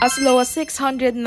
As low as 698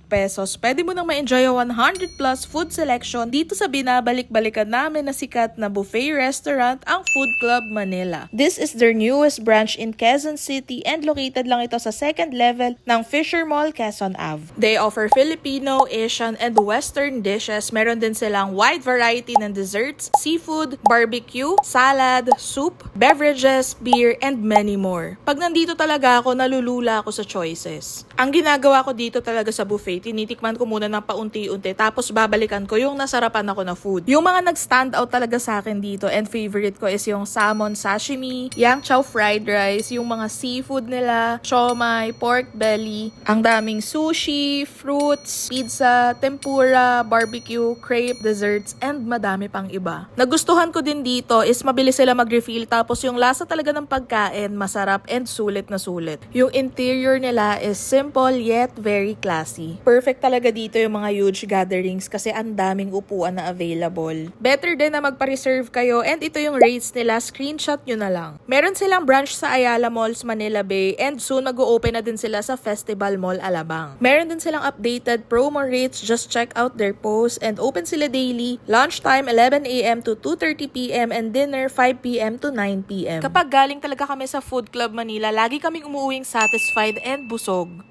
pesos, pwede mo nang ma-enjoy 100 plus food selection dito sa binabalik-balikan namin na sikat na buffet restaurant, ang Food Club Manila. This is their newest branch in Quezon City and located lang ito sa second level ng Fisher Mall, Quezon Ave. They offer Filipino, Asian, and Western dishes. Meron din silang wide variety ng desserts, seafood, barbecue, salad, soup, beverages, beer, and many more. Pag nandito talaga ako, nalulula ako sa choices. Ang ginagawa ko dito talaga sa buffet, tinitikman ko muna ng paunti-unti tapos babalikan ko yung nasarapan ako na food. Yung mga nag-stand out talaga sa akin dito and favorite ko is yung salmon sashimi, yang chow fried rice, yung mga seafood nila, siomai, pork belly, ang daming sushi, fruits, pizza, tempura, barbecue, crepe, desserts, and madami pang iba. Nagustuhan ko din dito is mabilis sila mag-refill tapos yung lasa talaga ng pagkain, masarap and sulit na sulit. Yung interior nila is simple yet very classy. Perfect talaga dito yung mga huge gatherings kasi ang daming upuan na available. Better din na magpa-reserve kayo and ito yung rates nila, screenshot nyo na lang. Meron silang branch sa Ayala Malls, Manila Bay and soon mag-o-open na din sila sa Festival Mall, Alabang. Meron din silang updated promo rates, just check out their posts and open sila daily. Lunchtime 11 AM to 2:30 PM and dinner 5 PM to 9 PM. Kapag galing talaga kami sa Food Club Manila, lagi kaming umuuwing satisfied and busog.